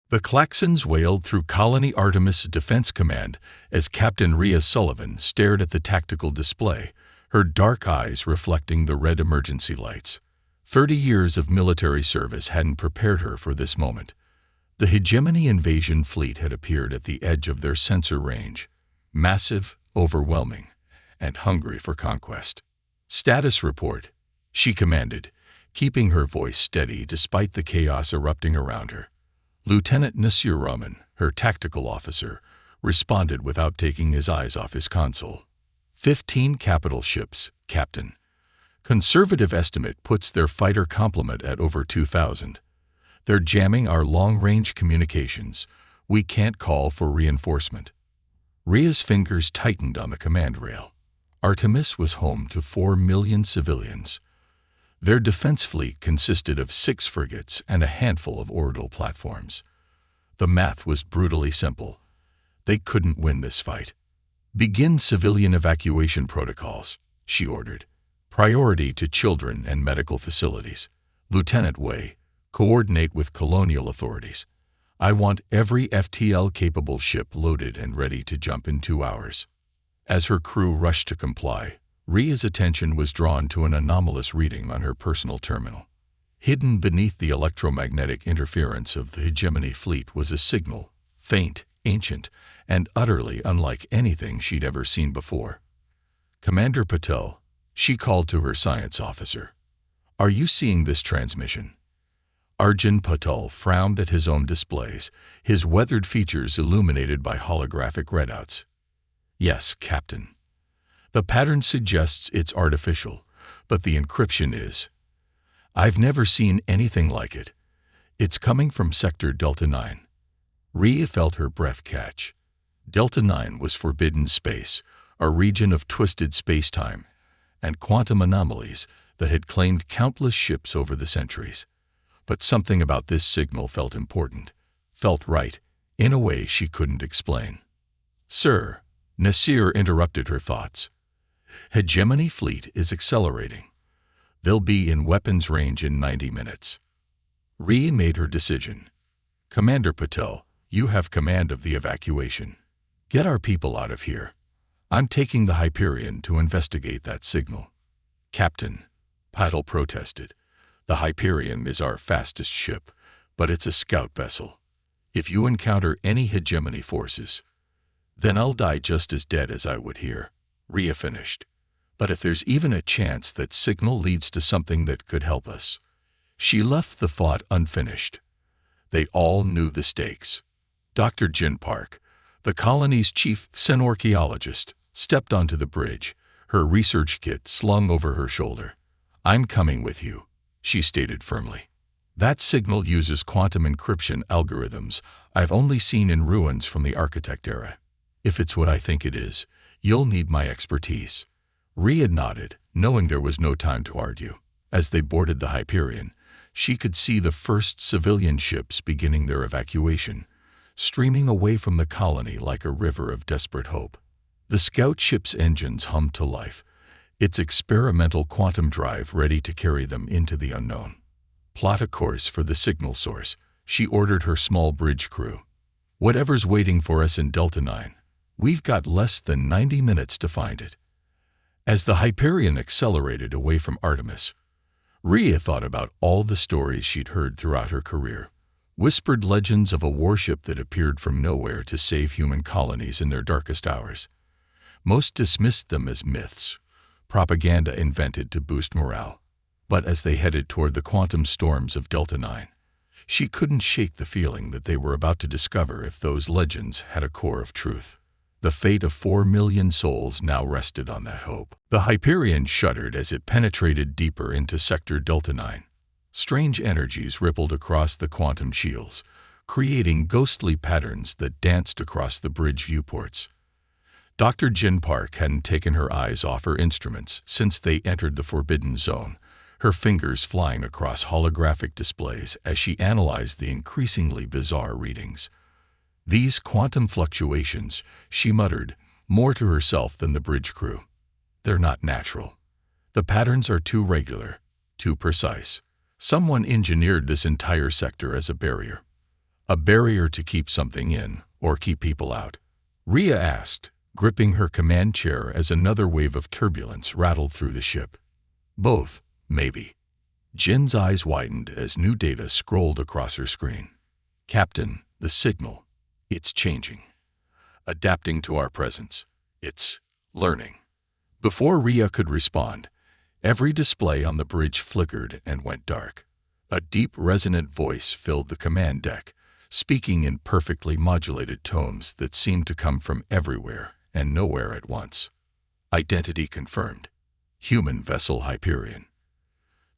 The klaxons wailed through Colony Artemis Defense Command as Captain Rhea Sullivan stared at the tactical display, her dark eyes reflecting the red emergency lights. 30 years of military service hadn't prepared her for this moment. The Hegemony invasion fleet had appeared at the edge of their sensor range, massive, overwhelming, and hungry for conquest. "Status report," she commanded, keeping her voice steady despite the chaos erupting around her. Lieutenant Nasir Rahman, her tactical officer, responded without taking his eyes off his console. 15 capital ships, Captain. Conservative estimate puts their fighter complement at over 2,000. They're jamming our long-range communications. We can't call for reinforcement. Rhea's fingers tightened on the command rail. Artemis was home to 4 million civilians. Their defense fleet consisted of 6 frigates and a handful of orbital platforms. The math was brutally simple. They couldn't win this fight. "Begin civilian evacuation protocols," she ordered. "Priority to children and medical facilities. Lieutenant Wei, coordinate with colonial authorities. I want every FTL-capable ship loaded and ready to jump in 2 hours." As her crew rushed to comply, Rhea's attention was drawn to an anomalous reading on her personal terminal. Hidden beneath the electromagnetic interference of the Hegemony fleet was a signal, faint, ancient, and utterly unlike anything she'd ever seen before. "Commander Patel," she called to her science officer. "Are you seeing this transmission?" Arjun Patel frowned at his own displays, his weathered features illuminated by holographic readouts. "Yes, Captain. The pattern suggests it's artificial, but the encryption is. I've never seen anything like it. It's coming from Sector Delta 9. Rhea felt her breath catch. Delta 9 was forbidden space, a region of twisted space-time and quantum anomalies that had claimed countless ships over the centuries. But something about this signal felt important, felt right, in a way she couldn't explain. "Sir," Nasir interrupted her thoughts. "Hegemony fleet is accelerating. They'll be in weapons range in 90 minutes. Rhea made her decision. "Commander Patel, you have command of the evacuation. Get our people out of here. I'm taking the Hyperion to investigate that signal." "Captain," Patel protested, "the Hyperion is our fastest ship, but it's a scout vessel. If you encounter any Hegemony forces, then I'll die just as dead as I would here," Rhea finished. "But if there's even a chance that signal leads to something that could help us." She left the thought unfinished. They all knew the stakes. Dr. Jin Park, the colony's chief xenorchaeologist, stepped onto the bridge, her research kit slung over her shoulder. "I'm coming with you," she stated firmly. "That signal uses quantum encryption algorithms I've only seen in ruins from the Architect era. If it's what I think it is, you'll need my expertise." Rhea nodded, knowing there was no time to argue. As they boarded the Hyperion, she could see the first civilian ships beginning their evacuation, streaming away from the colony like a river of desperate hope. The scout ship's engines hummed to life, its experimental quantum drive ready to carry them into the unknown. "Plot a course for the signal source," she ordered her small bridge crew. "Whatever's waiting for us in Delta 9, we've got less than 90 minutes to find it." As the Hyperion accelerated away from Artemis, Rhea thought about all the stories she'd heard throughout her career. Whispered legends of a warship that appeared from nowhere to save human colonies in their darkest hours. Most dismissed them as myths, propaganda invented to boost morale. But as they headed toward the quantum storms of Delta 9, she couldn't shake the feeling that they were about to discover if those legends had a core of truth. The fate of 4 million souls now rested on that hope. The Hyperion shuddered as it penetrated deeper into Sector Delta 9. Strange energies rippled across the quantum shields, creating ghostly patterns that danced across the bridge viewports. Dr. Jin Park hadn't taken her eyes off her instruments since they entered the forbidden zone, her fingers flying across holographic displays as she analyzed the increasingly bizarre readings. "These quantum fluctuations," she muttered, more to herself than the bridge crew. "They're not natural. The patterns are too regular, too precise. Someone engineered this entire sector as a barrier." A barrier to keep something in or keep people out? Rhea asked, gripping her command chair as another wave of turbulence rattled through the ship. Both, maybe. Jin's eyes widened as new data scrolled across her screen. Captain, the signal. It's changing. Adapting to our presence. It's learning. Before Rhea could respond, every display on the bridge flickered and went dark. A deep, resonant voice filled the command deck, speaking in perfectly modulated tones that seemed to come from everywhere and nowhere at once. Identity confirmed. Human vessel Hyperion.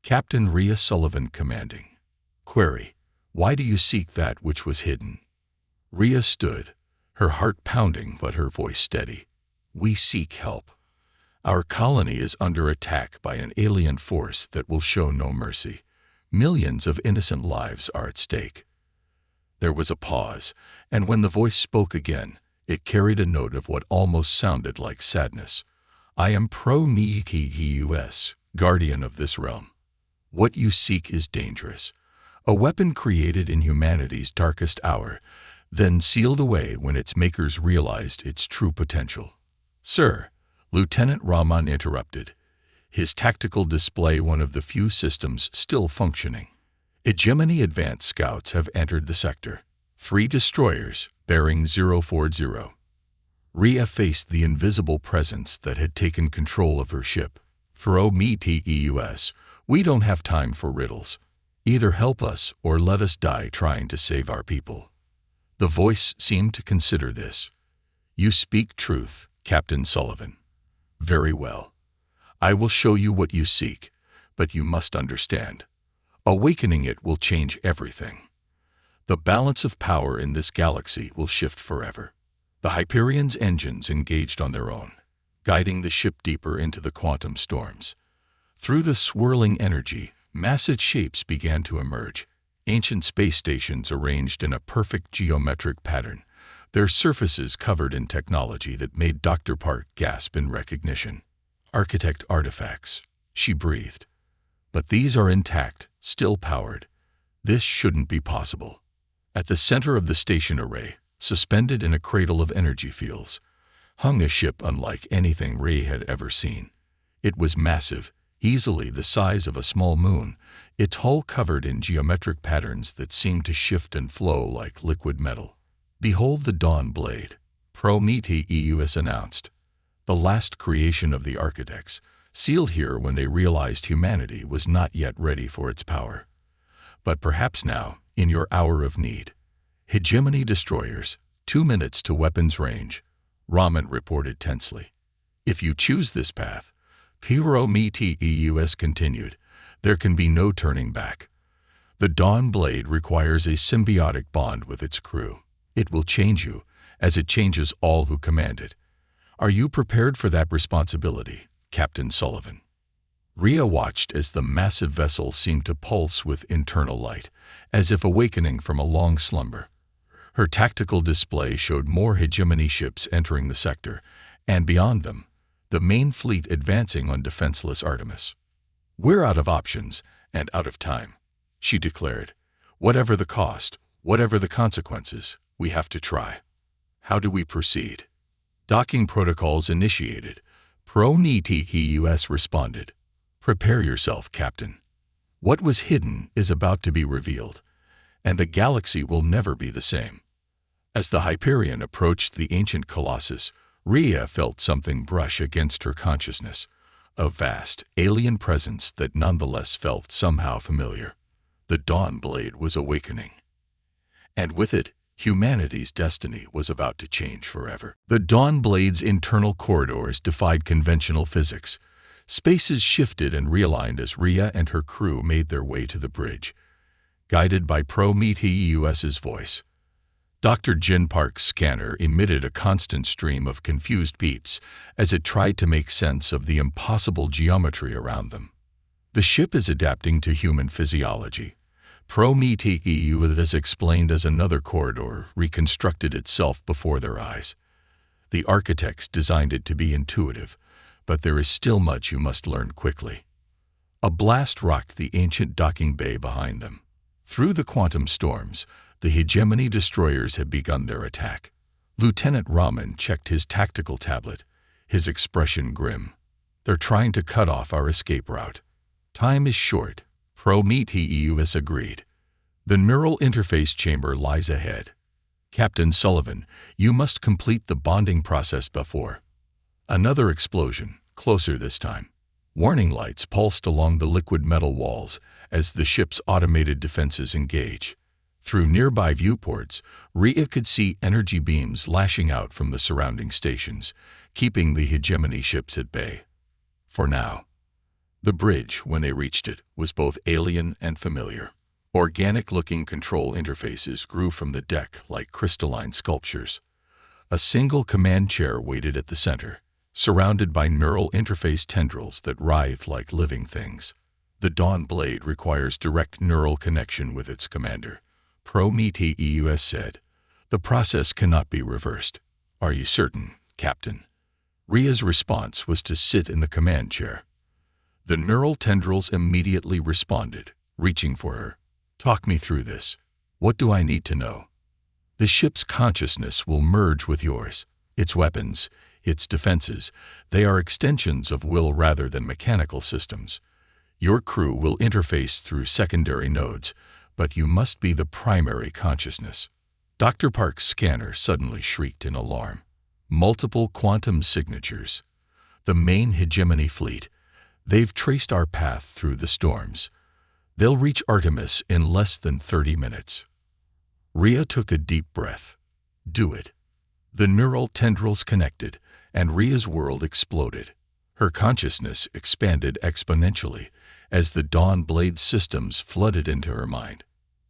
Captain Rhea Sullivan commanding. Query: why do you seek that which was hidden? Rhea stood, her heart pounding but her voice steady. We seek help. Our colony is under attack by an alien force that will show no mercy. Millions of innocent lives are at stake. There was a pause, and when the voice spoke again, it carried a note of what almost sounded like sadness. I am Prometheus, guardian of this realm. What you seek is dangerous. A weapon created in humanity's darkest hour, then sealed away when its makers realized its true potential. Sir, Lieutenant Rahman interrupted, his tactical display one of the few systems still functioning. Hegemony advanced scouts have entered the sector. 3 destroyers, bearing 040. Rhea faced the invisible presence that had taken control of her ship. Prometheus, we don't have time for riddles. Either help us or let us die trying to save our people. The voice seemed to consider this. You speak truth, Captain Sullivan. Very well. I will show you what you seek, but you must understand. Awakening it will change everything. The balance of power in this galaxy will shift forever. The Hyperion's engines engaged on their own, guiding the ship deeper into the quantum storms. Through the swirling energy, massive shapes began to emerge, ancient space stations arranged in a perfect geometric pattern, their surfaces covered in technology that made Dr. Park gasp in recognition. Architect artifacts, she breathed. But these are intact, still powered. This shouldn't be possible. At the center of the station array, suspended in a cradle of energy fields, hung a ship unlike anything Ray had ever seen. It was massive, easily the size of a small moon, its hull covered in geometric patterns that seemed to shift and flow like liquid metal. Behold the Dawn Blade, Prometheus announced, the last creation of the architects, sealed here when they realized humanity was not yet ready for its power. But perhaps now, in your hour of need. Hegemony destroyers, 2 minutes to weapons range, Raman reported tensely. If you choose this path, Prometheus continued, there can be no turning back. The Dawn Blade requires a symbiotic bond with its crew. It will change you, as it changes all who command it. Are you prepared for that responsibility, Captain Sullivan? Rhea watched as the massive vessel seemed to pulse with internal light, as if awakening from a long slumber. Her tactical display showed more hegemony ships entering the sector, and beyond them, the main fleet advancing on defenseless Artemis. We're out of options and out of time, she declared. Whatever the cost, whatever the consequences, we have to try. How do we proceed? Docking protocols initiated. Prometheus responded. Prepare yourself, Captain. What was hidden is about to be revealed, and the galaxy will never be the same. As the Hyperion approached the ancient colossus, Rhea felt something brush against her consciousness, a vast, alien presence that nonetheless felt somehow familiar. The Dawn Blade was awakening. And with it, humanity's destiny was about to change forever. The Dawn Blade's internal corridors defied conventional physics. Spaces shifted and realigned as Rhea and her crew made their way to the bridge, guided by Prometheus's voice. Dr. Jin Park's scanner emitted a constant stream of confused beeps as it tried to make sense of the impossible geometry around them. The ship is adapting to human physiology. Prometheus explained as another corridor reconstructed itself before their eyes. The architects designed it to be intuitive, but there is still much you must learn quickly. A blast rocked the ancient docking bay behind them. Through the quantum storms, The hegemony destroyers had begun their attack. Lieutenant Raman checked his tactical tablet, his expression grim. They're trying to cut off our escape route. Time is short. Prometheus agreed. The neural interface chamber lies ahead. Captain Sullivan, you must complete the bonding process before. Another explosion, closer this time. Warning lights pulsed along the liquid metal walls as the ship's automated defenses engage. Through nearby viewports, Rhea could see energy beams lashing out from the surrounding stations, keeping the hegemony ships at bay. For now. The bridge, when they reached it, was both alien and familiar. Organic-looking control interfaces grew from the deck like crystalline sculptures. A single command chair waited at the center, surrounded by neural interface tendrils that writhed like living things. The Dawn Blade requires direct neural connection with its commander, Prometheus said. The process cannot be reversed. Are you certain, Captain? Rhea's response was to sit in the command chair. The neural tendrils immediately responded, reaching for her. Talk me through this. What do I need to know? The ship's consciousness will merge with yours. Its weapons, its defenses, they are extensions of will rather than mechanical systems. Your crew will interface through secondary nodes, but you must be the primary consciousness. Dr. Park's scanner suddenly shrieked in alarm. Multiple quantum signatures. The main hegemony fleet. They've traced our path through the storms. They'll reach Artemis in less than 30 minutes. Rhea took a deep breath. Do it. The neural tendrils connected, and Rhea's world exploded. Her consciousness expanded exponentially as the Dawn Blade systems flooded into her mind.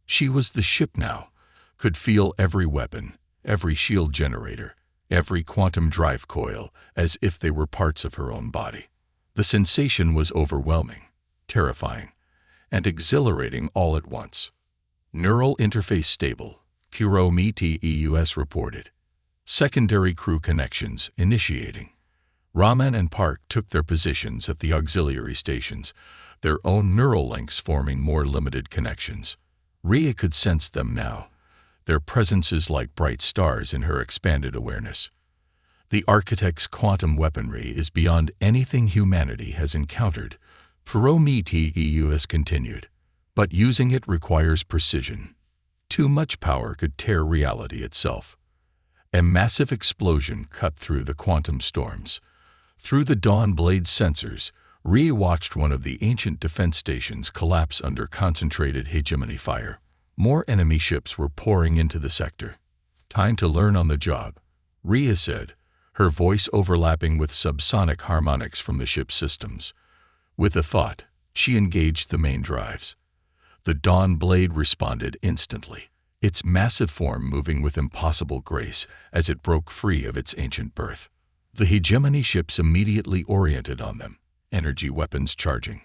She was the ship now, could feel every weapon, every shield generator, every quantum drive coil, as if they were parts of her own body. The sensation was overwhelming, terrifying, and exhilarating all at once. Neural interface stable, Prometheus reported. Secondary crew connections initiating. Raman and Park took their positions at the auxiliary stations, their own neural links forming more limited connections. Rhea could sense them now, their presences like bright stars in her expanded awareness. The Architect's quantum weaponry is beyond anything humanity has encountered, Prometheus continued. But using it requires precision. Too much power could tear reality itself. A massive explosion cut through the quantum storms. Through the Dawn Blade sensors, Rhea watched one of the ancient defense stations collapse under concentrated hegemony fire. More enemy ships were pouring into the sector. Time to learn on the job, Rhea said, her voice overlapping with subsonic harmonics from the ship's systems. With a thought, she engaged the main drives. The Dawn Blade responded instantly, its massive form moving with impossible grace as it broke free of its ancient birth. The hegemony ships immediately oriented on them, energy weapons charging.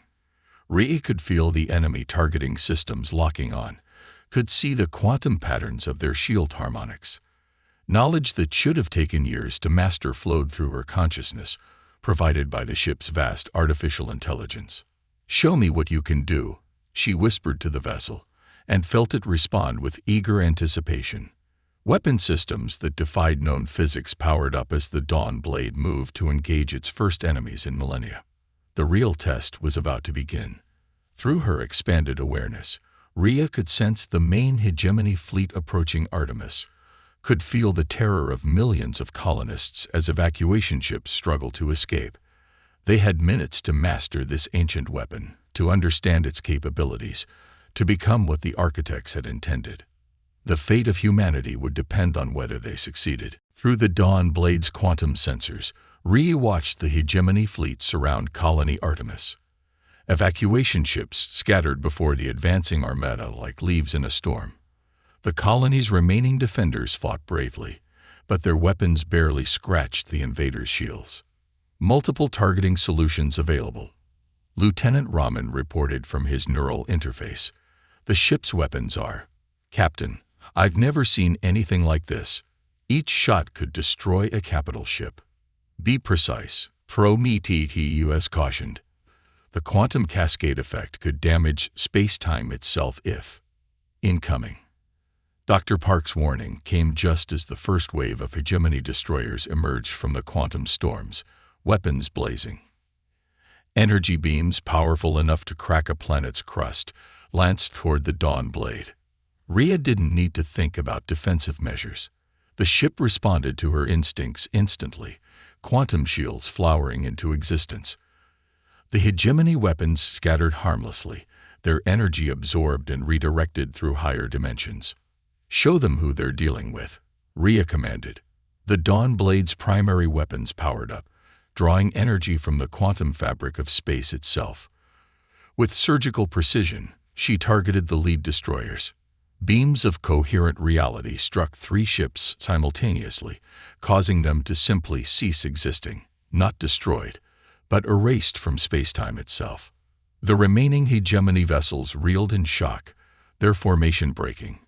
Rhea could feel the enemy targeting systems locking on, could see the quantum patterns of their shield harmonics. Knowledge that should have taken years to master flowed through her consciousness, provided by the ship's vast artificial intelligence. Show me what you can do, she whispered to the vessel, and felt it respond with eager anticipation. Weapon systems that defied known physics powered up as the Dawn Blade moved to engage its first enemies in millennia. The real test was about to begin. Through her expanded awareness, Rhea could sense the main hegemony fleet approaching Artemis, could feel the terror of millions of colonists as evacuation ships struggled to escape. They had minutes to master this ancient weapon, to understand its capabilities, to become what the architects had intended. The fate of humanity would depend on whether they succeeded. Through the Dawn Blade's quantum sensors, Rhea watched the hegemony fleet surround Colony Artemis. Evacuation ships scattered before the advancing armada like leaves in a storm. The colony's remaining defenders fought bravely, but their weapons barely scratched the invaders' shields. Multiple targeting solutions available. Lieutenant Raman reported from his neural interface. The ship's weapons are, Captain, I've never seen anything like this. Each shot could destroy a capital ship. Be precise, Prometheus cautioned. The quantum cascade effect could damage space-time itself if. Incoming. Dr. Park's warning came just as the first wave of hegemony destroyers emerged from the quantum storms, weapons blazing. Energy beams powerful enough to crack a planet's crust lanced toward the Dawn Blade. Rhea didn't need to think about defensive measures. The ship responded to her instincts instantly, quantum shields flowering into existence. The hegemony weapons scattered harmlessly, their energy absorbed and redirected through higher dimensions. "Show them who they're dealing with," Rhea commanded. The Dawn Blade's primary weapons powered up, drawing energy from the quantum fabric of space itself. With surgical precision, she targeted the lead destroyers. Beams of coherent reality struck 3 ships simultaneously, causing them to simply cease existing, not destroyed, but erased from spacetime itself. The remaining hegemony vessels reeled in shock, their formation breaking.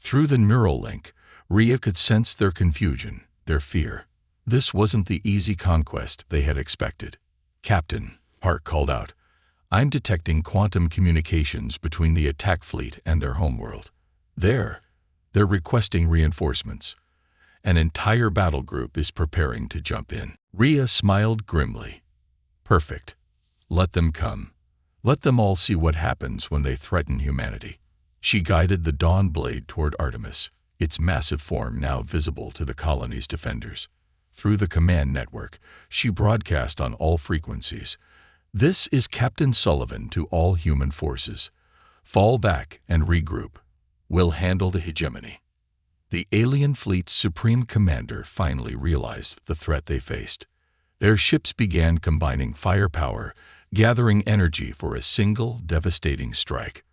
Through the neural link, Rhea could sense their confusion, their fear. This wasn't the easy conquest they had expected. "Captain," Park called out, "I'm detecting quantum communications between the attack fleet and their homeworld. They're requesting reinforcements. An entire battle group is preparing to jump in." Rhea smiled grimly. "Perfect. Let them come. Let them all see what happens when they threaten humanity." She guided the Dawn Blade toward Artemis, its massive form now visible to the colony's defenders. Through the command network, she broadcast on all frequencies. "This is Captain Sullivan to all human forces. Fall back and regroup. We'll handle the hegemony." The alien fleet's supreme commander finally realized the threat they faced. Their ships began combining firepower, gathering energy for a single devastating strike.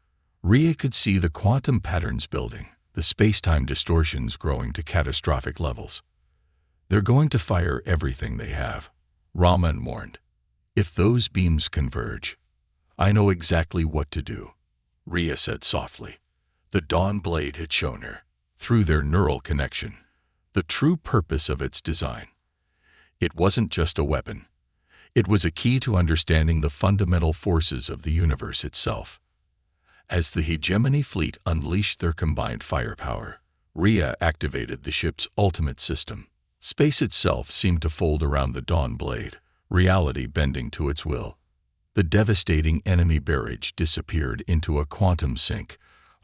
Rhea could see the quantum patterns building, the spacetime distortions growing to catastrophic levels. "They're going to fire everything they have," Raman warned. "If those beams converge, I know exactly what to do," Rhea said softly. The Dawn Blade had shown her, through their neural connection, the true purpose of its design. It wasn't just a weapon. It was a key to understanding the fundamental forces of the universe itself. As the hegemony fleet unleashed their combined firepower, Rhea activated the ship's ultimate system. Space itself seemed to fold around the Dawn Blade, reality bending to its will. The devastating enemy barrage disappeared into a quantum sink,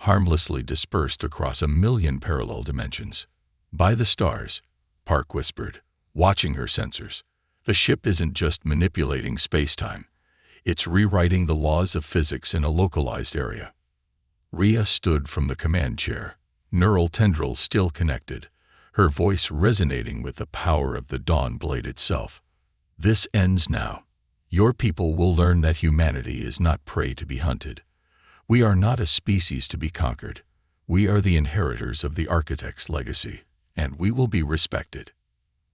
harmlessly dispersed across 1,000,000 parallel dimensions. "By the stars," Park whispered, watching her sensors. "The ship isn't just manipulating spacetime. It's rewriting the laws of physics in a localized area." Rhea stood from the command chair, neural tendrils still connected, her voice resonating with the power of the Dawn Blade itself. "This ends now. Your people will learn that humanity is not prey to be hunted. We are not a species to be conquered. We are the inheritors of the Architect's legacy, and we will be respected."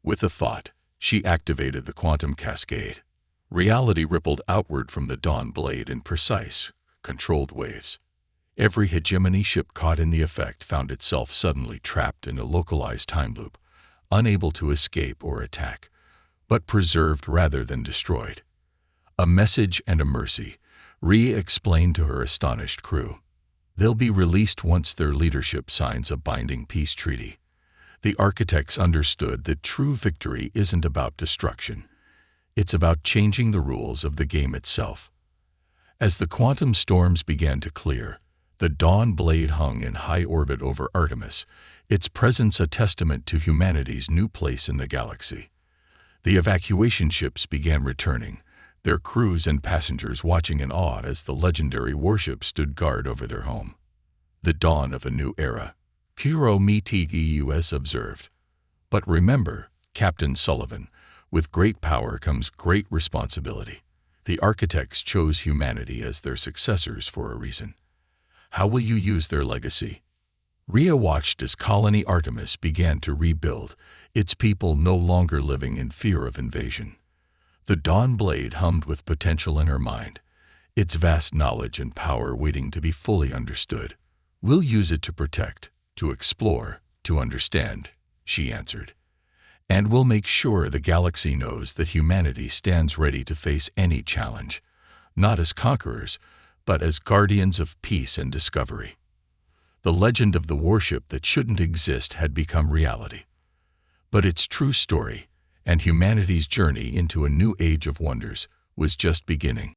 With a thought, she activated the quantum cascade. Reality rippled outward from the Dawn Blade in precise, controlled waves. Every hegemony ship caught in the effect found itself suddenly trapped in a localized time loop, unable to escape or attack, but preserved rather than destroyed. "A message and a mercy," Rhea explained to her astonished crew. "They'll be released once their leadership signs a binding peace treaty." The architects understood that true victory isn't about destruction. It's about changing the rules of the game itself. As the quantum storms began to clear, the Dawn Blade hung in high orbit over Artemis, its presence a testament to humanity's new place in the galaxy. The evacuation ships began returning, their crews and passengers watching in awe as the legendary warship stood guard over their home. "The dawn of a new era," Kuro Miteus observed. "But remember, Captain Sullivan, with great power comes great responsibility. The architects chose humanity as their successors for a reason. How will you use their legacy?" Rhea watched as Colony Artemis began to rebuild, its people no longer living in fear of invasion. The Dawn Blade hummed with potential in her mind, its vast knowledge and power waiting to be fully understood. "We'll use it to protect, to explore, to understand," she answered. "And we'll make sure the galaxy knows that humanity stands ready to face any challenge, not as conquerors, but as guardians of peace and discovery." The legend of the warship that shouldn't exist had become reality. But its true story, and humanity's journey into a new age of wonders, was just beginning.